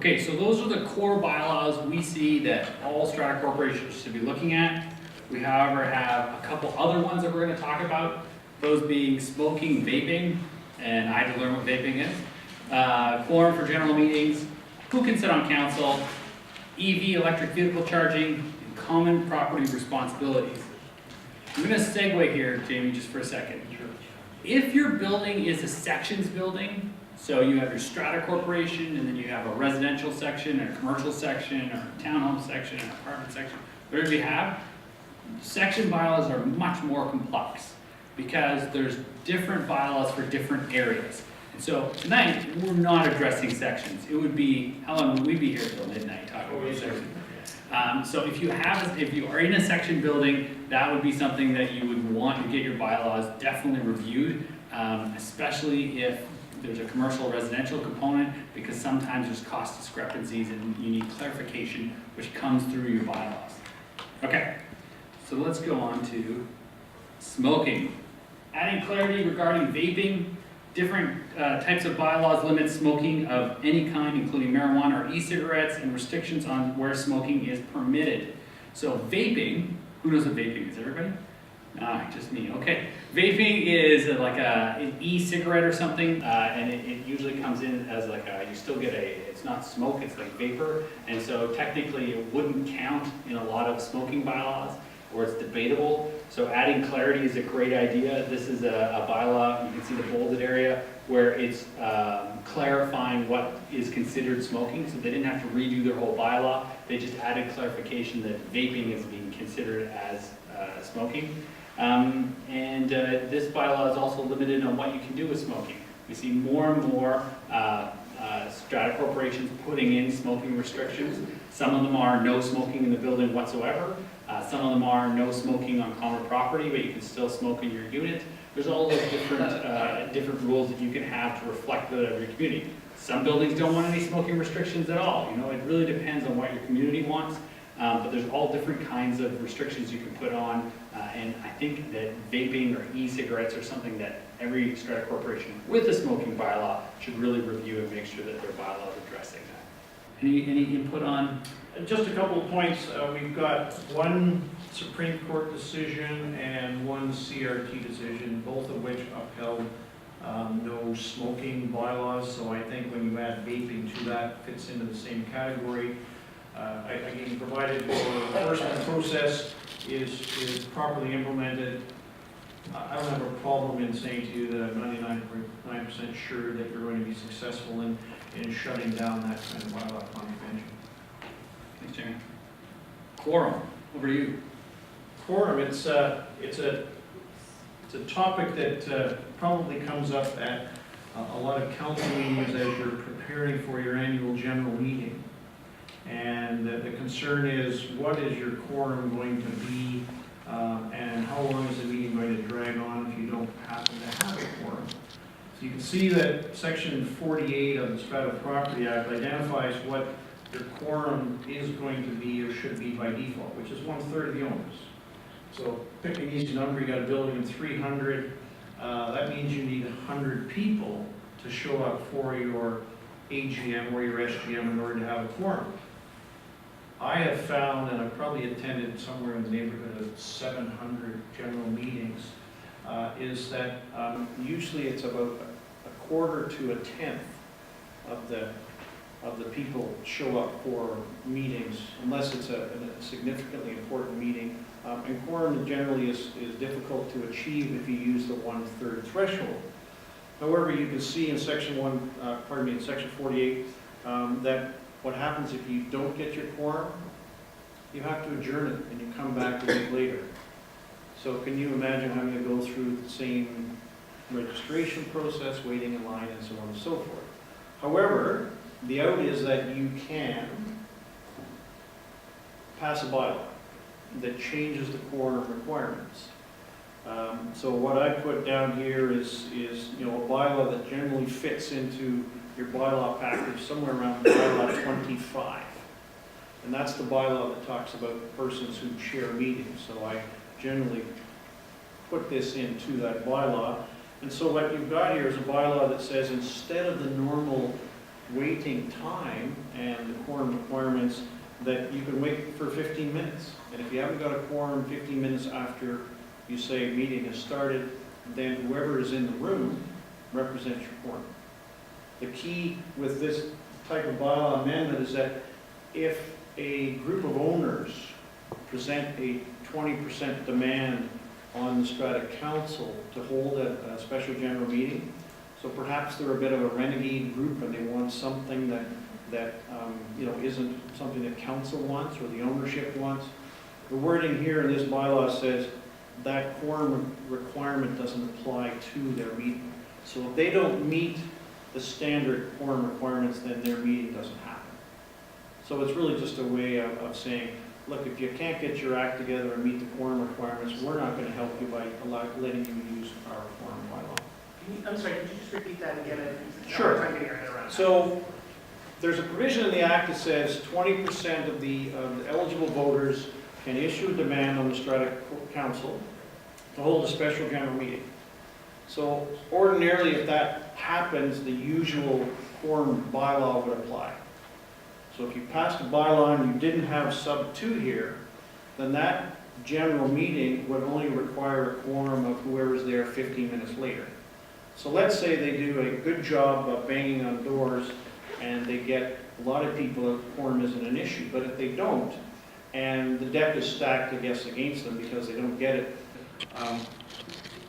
Okay, so those are the core bylaws we see that all strata corporations should be looking at. We, however, have a couple other ones that we're going to talk about, those being smoking, vaping, and I had to learn what vaping is, quorum for general meetings, who can sit on council, EV, electric vehicle charging, and common property responsibilities. I'm going to segue here, Jamie, just for a second. If your building is a sections building, so you have your strata corporation, and then you have a residential section, and a commercial section, or a townhome section, and an apartment section, whatever you have, section bylaws are much more complex because there's different bylaws for different areas. And so tonight, we're not addressing sections. It would be, how long would we be here till midnight talking about sections? So if you are in a section building, that would be something that you would want to get your bylaws definitely reviewed, especially if there's a commercial residential component, because sometimes there's cost discrepancies and you need clarification, which comes through your bylaws. Okay, so let's go on to smoking. Adding clarity regarding vaping. Different types of bylaws limit smoking of any kind, including marijuana or e-cigarettes, and restrictions on where smoking is permitted. So vaping, who knows what vaping is? Everybody? Ah, just me. Okay. Vaping is like an e-cigarette or something, and it usually comes in as like you still get it's not smoke, it's like vapor, and so technically it wouldn't count in a lot of smoking bylaws, or it's debatable. So adding clarity is a great idea. This is a bylaw, you can see the bolded area, where it's clarifying what is considered smoking, so they didn't have to redo their whole bylaw, they just added clarification that vaping is being considered as smoking. This bylaw is also limited on what you can do with smoking. We see more and more strata corporations putting in smoking restrictions. Some of them are no smoking in the building whatsoever. Some of them are no smoking on common property, but you can still smoke in your unit. There's all those different rules that you can have to reflect that of your community. Some buildings don't want any smoking restrictions at all. You know, it really depends on what your community wants. But there's all different kinds of restrictions you can put on, and I think that vaping or e-cigarettes are something that every strata corporation with a smoking bylaw should really review and make sure that their bylaw is addressing that. Any input on? Just a couple of points. We've got one Supreme Court decision and one CRT decision, both of which upheld no smoking bylaws. So I think when you add vaping to that, fits into the same category. Again, provided the enforcement process is properly implemented, I don't have a problem in saying to you that I'm 99.9% sure that you're going to be successful in shutting down that kind of bylaw contravention. Thanks, Jamie. Quorum, over to you. Quorum, it's a topic that probably comes up at a lot of council meetings as you're preparing for your annual general meeting. And the concern is, what is your quorum going to be, and how long is the meeting going to drag on if you don't happen to have a quorum? So you can see that Section 48 of the Strata Property Act identifies what your quorum is going to be or should be by default, which is 1/3 of the owners. So pick an easy number. You got a building of 300. That means you need 100 people to show up for your AGM or your SGM in order to have a quorum. I have found, and I've probably attended somewhere in the neighborhood of 700 general meetings, is that usually it's about a quarter to a tenth of the people show up for meetings, unless it's a significantly important meeting. And quorum generally is difficult to achieve if you use the 1/3 threshold. However, you can see in Section 48, that what happens if you don't get your quorum, you have to adjourn it and you come back a week later. So can you imagine having to go through the same registration process, waiting in line, and so on and so forth? However, the out is that you can pass a bylaw that changes the quorum requirements. So what I put down here is a bylaw that generally fits into your bylaw package somewhere around bylaw 25. And that's the bylaw that talks about persons who chair meetings. So I generally put this into that bylaw. And so what you've got here is a bylaw that says, instead of the normal waiting time and the quorum requirements, that you can wait for 15 minutes. And if you haven't got a quorum 15 minutes after you say meeting has started, then whoever is in the room represents your quorum. The key with this type of bylaw amendment is that if a group of owners present a 20% demand on the Strata Council to hold a special general meeting, so perhaps they're a bit of a renegade group and they want something that isn't something that council wants or the ownership wants. The wording here in this bylaw says that quorum requirement doesn't apply to their meeting. So if they don't meet the standard quorum requirements, then their meeting doesn't happen. So it's really just a way of saying, look, if you can't get your act together and meet the quorum requirements, we're not going to help you by letting you use our quorum bylaw. I'm sorry, could you just repeat that again? Sure. I'm getting your head around that. So there's a provision in the Act that says 20% of the eligible voters can issue a demand on the Strata Council to hold a special general meeting. So ordinarily, if that happens, the usual quorum bylaw would apply. So if you passed a bylaw and you didn't have sub 2 here, then that general meeting would only require a quorum of whoever's there 15 minutes later. So let's say they do a good job of banging on doors and they get a lot of people, quorum isn't an issue. But if they don't, and the deck is stacked, I guess, against them because they don't get it,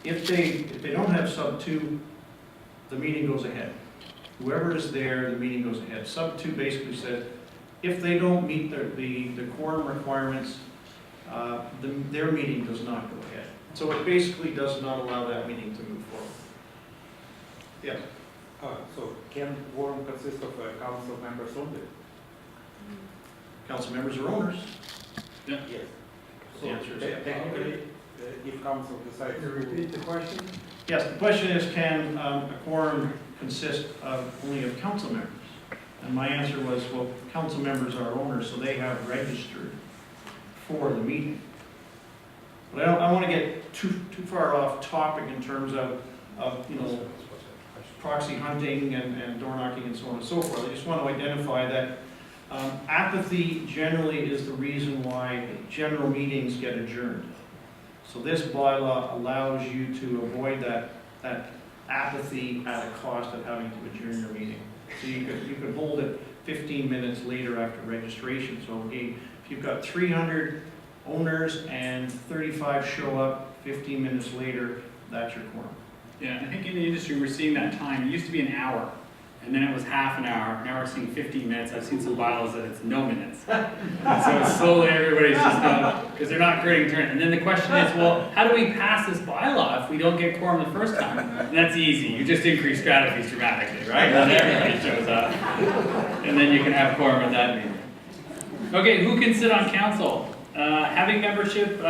if they don't have sub 2, the meeting goes ahead. Whoever is there, the meeting goes ahead. Sub 2 basically says, if they don't meet the quorum requirements, their meeting does not go ahead. So it basically does not allow that meeting to move forward. Yes? So can quorum consist of council members only? Council members are owners. Yeah. Yes. The answer is yes. Technically, if council decides Can you repeat the question? Yes, the question is, can a quorum consist only of council members? And my answer was, well, council members are owners, so they have registered for the meeting. But I don't want to get too far off topic in terms of proxy hunting and door knocking and so on and so forth. I just want to identify that apathy generally is the reason why general meetings get adjourned. So this bylaw allows you to avoid that apathy at a cost of having to adjourn your meeting. So you could hold it 15 minutes later after registration. So if you've got 300 owners and 35 show up 15 minutes later, that's your quorum. Yeah, I think in the industry we're seeing that time. It used to be an hour, and then it was half an hour. Now we're seeing 15 minutes. I've seen some bylaws that it's no minutes. And so slowly everybody's just because they're not creating turn. And then the question is, well, how do we pass this bylaw if we don't get quorum the first time? And that's easy. You just increase strata fees dramatically, right? And then everybody shows up, and then you can have quorum at that meeting. Okay, who can sit on council? Having membership.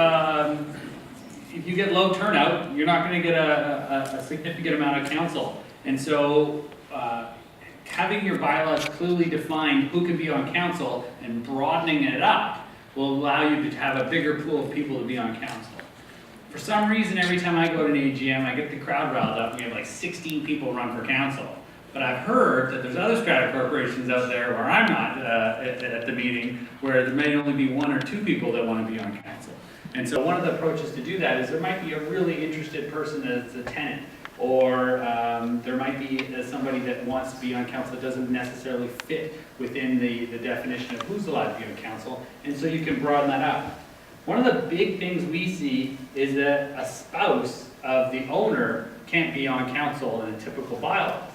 If you get low turnout, you're not going to get a significant amount of council. And so having your bylaws clearly define who can be on council and broadening it up will allow you to have a bigger pool of people to be on council. For some reason, every time I go to an AGM, I get the crowd riled up and we have like 16 people run for council. But I've heard that there's other strata corporations out there where I'm not at the meeting, where there may only be 1 or 2 people that want to be on council. And so one of the approaches to do that is there might be a really interested person that's a tenant, or there might be somebody that wants to be on council that doesn't necessarily fit within the definition of who's allowed to be on council, and so you can broaden that up. One of the big things we see is that a spouse of the owner can't be on council in a typical bylaws.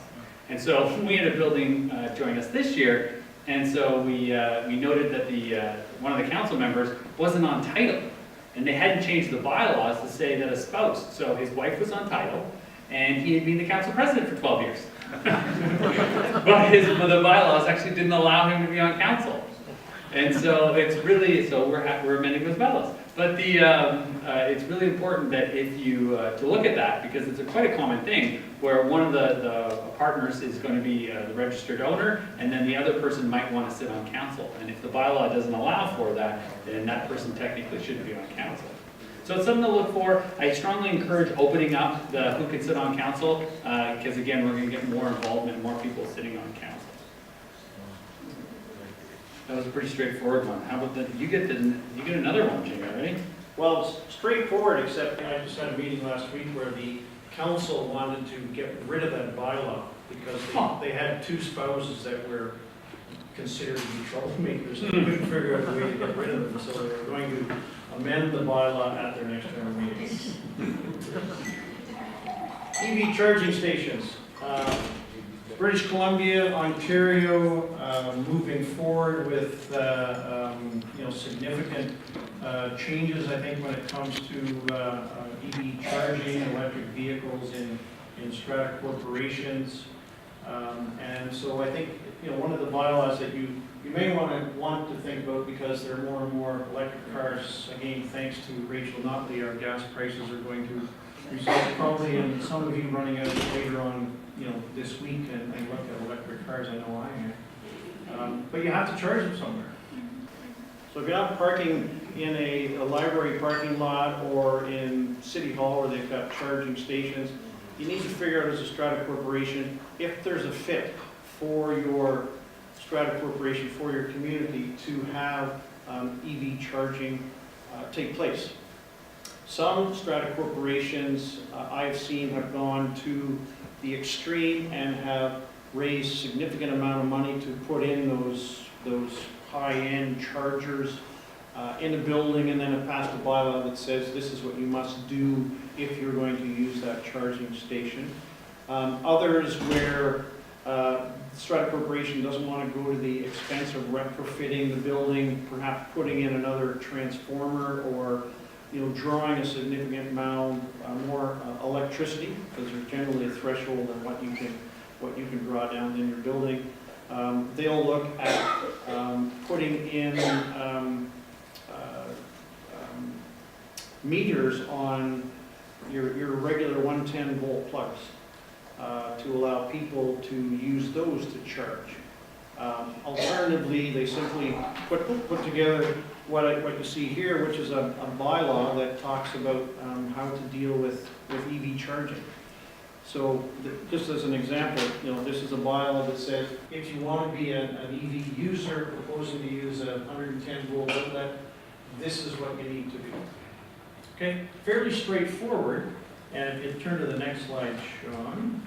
And so we had a building join us this year, and so we noted that one of the council members wasn't on title. And they hadn't changed the bylaws to say that a spouse, so his wife was on title, and he had been the council president for 12 years. but the bylaws actually didn't allow him to be on council. And so it's really, we're amending those bylaws. But it's really important that if you, to look at that, because it's quite a common thing, where one of the partners is going to be the registered owner, and then the other person might want to sit on council. And if the bylaw doesn't allow for that, then that person technically shouldn't be on council. So it's something to look for. I strongly encourage opening up who can sit on council, because again, we're going to get more involvement, more people sitting on council. That was a pretty straightforward one. How about you get another one, Jimmy, right? Well, it's straightforward, except I just had a meeting last week where the council wanted to get rid of that bylaw because they had two spouses that were considered to be troublemakers and couldn't figure out a way to get rid of them, so they were going to amend the bylaw at their next general meeting. EV charging stations. British Columbia, Ontario, moving forward with significant changes, I think, when it comes to EV charging, electric vehicles in strata corporations. And so I think, one of the bylaws that you may want to think about, because there are more and more electric cars, again, thanks to Rachel Notley, our gas prices are going to result probably in some of you running out later on, this week and look at electric cars. I know I am. But you have to charge them somewhere. So if you're not parking in a library parking lot or in City Hall where they've got charging stations, you need to figure out as a strata corporation if there's a fit for your strata corporation, for your community, to have EV charging take place. Some strata corporations I've seen have gone to the extreme and have raised significant amount of money to put in those high-end chargers in a building, and then have passed a bylaw that says this is what you must do if you're going to use that charging station. Others where Strata Corporation doesn't want to go to the expense of retrofitting the building, perhaps putting in another transformer, or drawing a significant amount more electricity, because there's generally a threshold on what you can draw down in your building. They'll look at putting in meters on your regular 110 volt plugs to allow people to use those to charge. Alternatively, they simply put together what you see here, which is a bylaw that talks about how to deal with EV charging. So just as an example, this is a bylaw that says if you want to be an EV user proposing to use a 110 volt outlet, this is what you need to do. Okay, fairly straightforward. And if you turn to the next slide, Sean.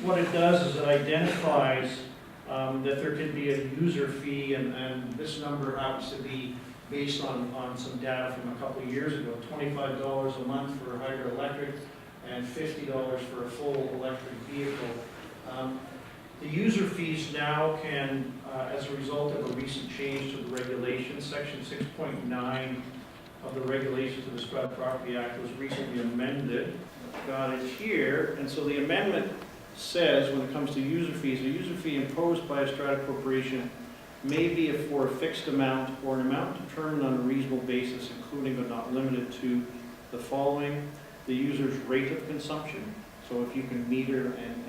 What it does is it identifies that there can be a user fee, and this number happens to be based on some data from a couple of years ago, $25 a month for a hybrid electric and $50 for a full electric vehicle. The user fees now can, as a result of a recent change to the regulations, section 6.9 of the regulations of the Strata Property Act was recently amended. Got it here, and so the amendment says when it comes to user fees, a user fee imposed by a strata corporation may be for a fixed amount or an amount determined on a reasonable basis, including but not limited to the following: the user's rate of consumption, so if you can meter and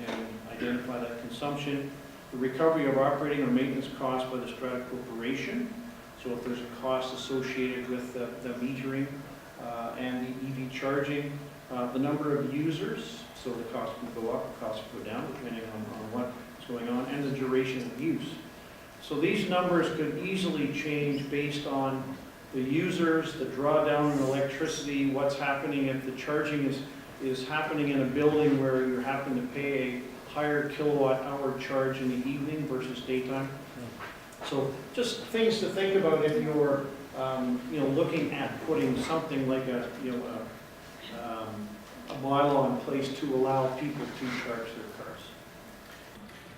identify that consumption; the recovery of operating or maintenance costs by the strata corporation, so if there's a cost associated with the metering and the EV charging; the number of users, so the cost can go up, the cost can go down, depending on what's going on, and the duration of use. So these numbers could easily change based on the users, the drawdown in electricity, what's happening if the charging is happening in a building where you happen to pay a higher kilowatt hour charge in the evening versus daytime. So just things to think about if you're looking at putting something like a bylaw in place to allow people to charge their cars.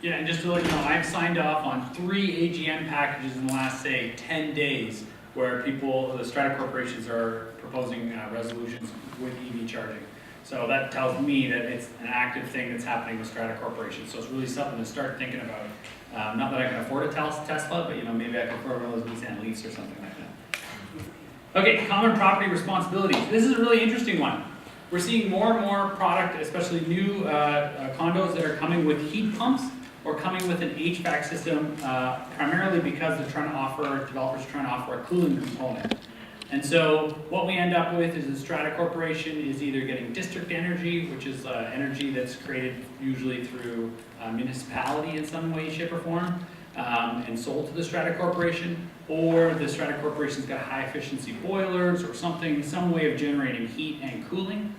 Yeah, and just to let you know, I've signed off on 3 AGM packages in the last, say, 10 days where the strata corporations are proposing resolutions with EV charging. So that tells me that it's an active thing that's happening with strata corporations. So it's really something to start thinking about. Not that I can afford a Tesla, but maybe I can afford one of those Nissan Leafs or something like that. Okay, common property responsibilities. This is a really interesting one. We're seeing more and more product, especially new condos that are coming with heat pumps or coming with an HVAC system, primarily because developers are trying to offer a cooling component. And so what we end up with is the Strata Corporation is either getting district energy, which is energy that's created usually through municipality in some way, shape, or form, and sold to the Strata Corporation, or the Strata Corporation's got high efficiency boilers or something, some way of generating heat and cooling.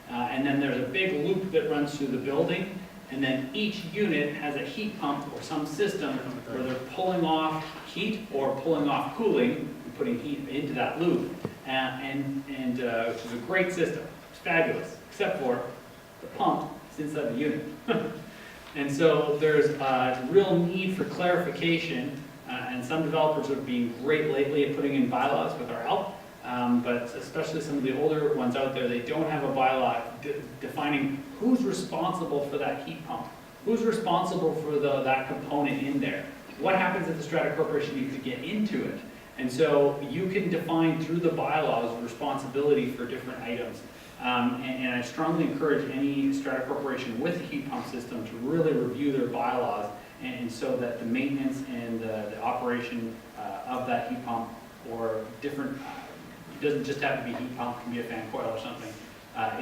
And then there's a big loop that runs through the building, and then each unit has a heat pump or some system where they're pulling off heat or pulling off cooling and putting heat into that loop. Which is a great system. It's fabulous, except for the pump is inside the unit. And so there's a real need for clarification, and some developers are being great lately at putting in bylaws with our help, but especially some of the older ones out there, they don't have a bylaw defining who's responsible for that heat pump, who's responsible for that component in there. What happens if the Strata Corporation needs to get into it? And so you can define through the bylaws responsibility for different items. And I strongly encourage any Strata Corporation with a heat pump system to really review their bylaws, and so that the maintenance and the operation of that heat pump, or different, it doesn't just have to be heat pump, it can be a fan coil or something,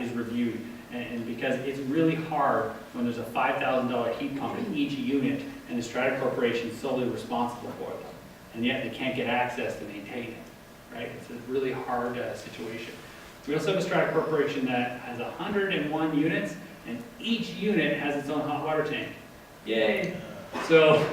is reviewed. And because it's really hard when there's a $5,000 heat pump in each unit, and the Strata Corporation is solely responsible for them, and yet they can't get access to maintain it, right? It's a really hard situation. We also have a Strata Corporation that has 101 units, and each unit has its own hot water tank. Yay! So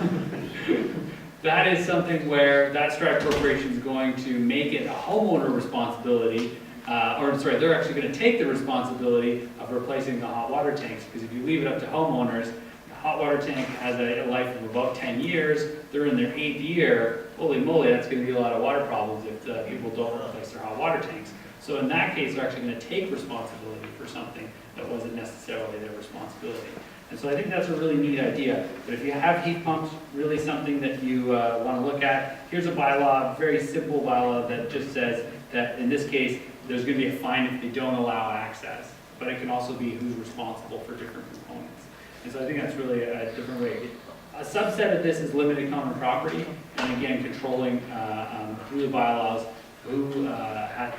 that is something where that Strata Corporation is going to make it a homeowner responsibility, they're actually going to take the responsibility of replacing the hot water tanks, because if you leave it up to homeowners, the hot water tank has a life of about 10 years, they're in their 8th year, holy moly, that's going to be a lot of water problems if people don't replace their hot water tanks. So in that case, they're actually going to take responsibility for something that wasn't necessarily their responsibility. And so I think that's a really neat idea. But if you have heat pumps, really something that you want to look at, here's a bylaw, very simple bylaw that just says that in this case, there's going to be a fine if they don't allow access. But it can also be who's responsible for different components. And so I think that's really a different way. A subset of this is limited common property, and again, controlling through the bylaws who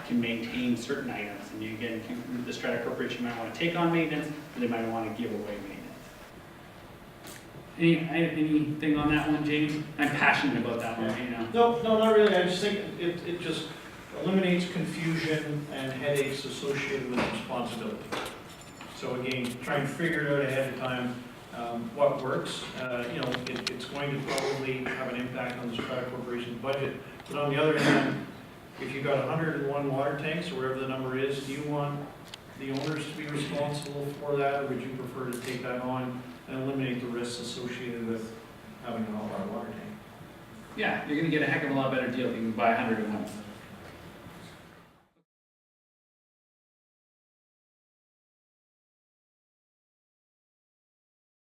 can maintain certain items. And you, again, the Strata Corporation might want to take on maintenance, or they might want to give away maintenance. Anything on that one, James? I'm passionate about that one, you know. No, not really. I just think it just eliminates confusion and headaches associated with responsibility. So again, try and figure it out ahead of time, what works. It's going to probably have an impact on the Strata Corporation's budget. But on the other hand, if you've got 101 water tanks, or wherever the number is, do you want the owners to be responsible for that, or would you prefer to take that on and eliminate the risks associated with having an all-water water tank? Yeah, you're going to get a heck of a lot better deal if you can buy 101.